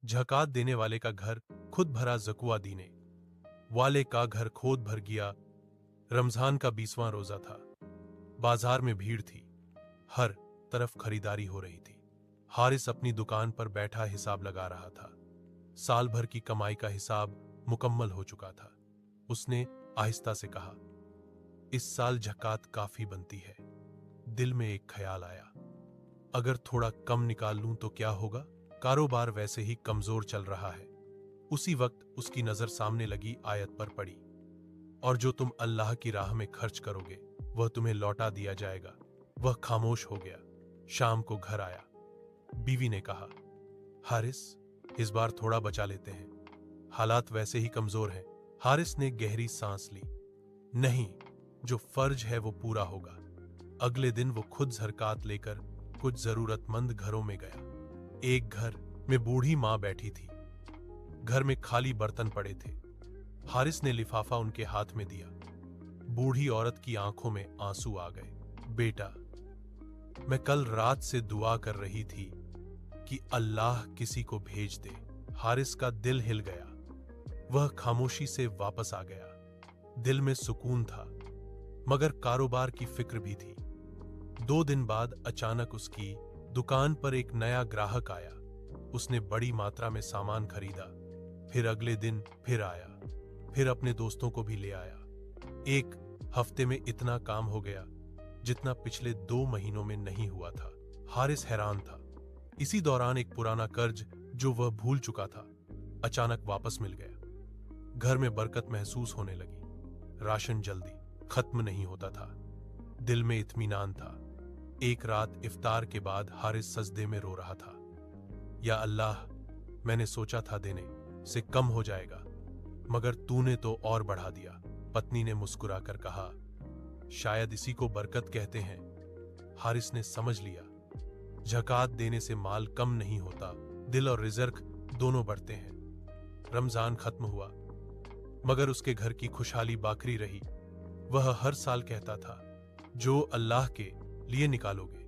झकात देने वाले का घर खुद भरा जकुआ दीने वाले का घर खोद भर गया। रमजान का 20वां रोजा था। बाजार में भीड़ थी, हर तरफ खरीदारी हो रही थी। हारिस अपनी दुकान पर बैठा हिसाब लगा रहा था। साल भर की कमाई का हिसाब मुकम्मल हो चुका था। उसने आहिस्ता से कहा, इस साल झकात काफी बनती है। दिल में एक ख्याल आया, अगर थोड़ा कम निकाल लूं तो क्या होगा? कारोबार वैसे ही कमजोर चल रहा है। उसी वक्त उसकी नजर सामने लगी आयत पर पड़ी, और जो तुम अल्लाह की राह में खर्च करोगे वह तुम्हें लौटा दिया जाएगा। वह खामोश हो गया। शाम को घर आया। बीवी ने कहा, हारिस, इस बार थोड़ा बचा लेते हैं, हालात वैसे ही कमजोर हैं। हारिस ने गहरी सांस ली। नहीं, जो फर्ज है वो पूरा होगा। अगले दिन वो खुद ज़कात लेकर कुछ जरूरतमंद घरों में गया। एक घर में बूढ़ी मां बैठी थी। घर में खाली बर्तन पड़े थे। हारिस ने लिफाफा उनके हाथ में दिया। बूढ़ी औरत की आंखों में आंसू आ गए। बेटा, मैं कल रात से दुआ कर रही थी कि अल्लाह किसी को भेज दे। हारिस का दिल हिल गया। वह खामोशी से वापस आ गया। दिल में सुकून था, मगर कारोबार की फिक्र भी थी। 2 दिन बाद अचानक उसकी दुकान पर एक नया ग्राहक आया। उसने बड़ी मात्रा में सामान खरीदा। फिर अगले दिन फिर आया। फिर अपने दोस्तों को भी ले आया। एक हफ्ते में इतना काम हो गया जितना पिछले 2 महीनों में नहीं हुआ था। हारिस हैरान था। इसी दौरान एक पुराना कर्ज जो वह भूल चुका था, अचानक वापस मिल गया। घर में बरकत महसूस होने लगी। राशन जल्दी खत्म नहीं होता था। दिल में इत्मीनान था। एक रात इफ्तार के बाद हारिस सजदे में रो रहा था। या अल्लाह, मैंने सोचा था देने से कम हो जाएगा, मगर तूने तो और बढ़ा दिया। पत्नी ने मुस्कुराकर कहा, शायद इसी को बरकत कहते हैं। हारिस ने समझ लिया, झकात देने से माल कम नहीं होता, दिल और रिज़्क दोनों बढ़ते हैं। रमजान खत्म हुआ, मगर उसके घर की खुशहाली बाकरी रही। वह हर साल कहता था, जो अल्लाह के लिए निकालोगे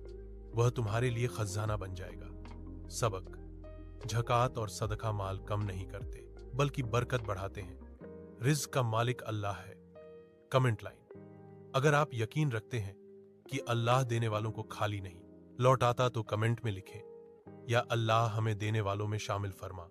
वह तुम्हारे लिए खजाना बन जाएगा। सबक: झकात और सदका माल कम नहीं करते, बल्कि बरकत बढ़ाते हैं। रिज़्क का मालिक अल्लाह है। कमेंट लाइन: अगर आप यकीन रखते हैं कि अल्लाह देने वालों को खाली नहीं लौटाता तो कमेंट में लिखें, या अल्लाह हमें देने वालों में शामिल फरमा।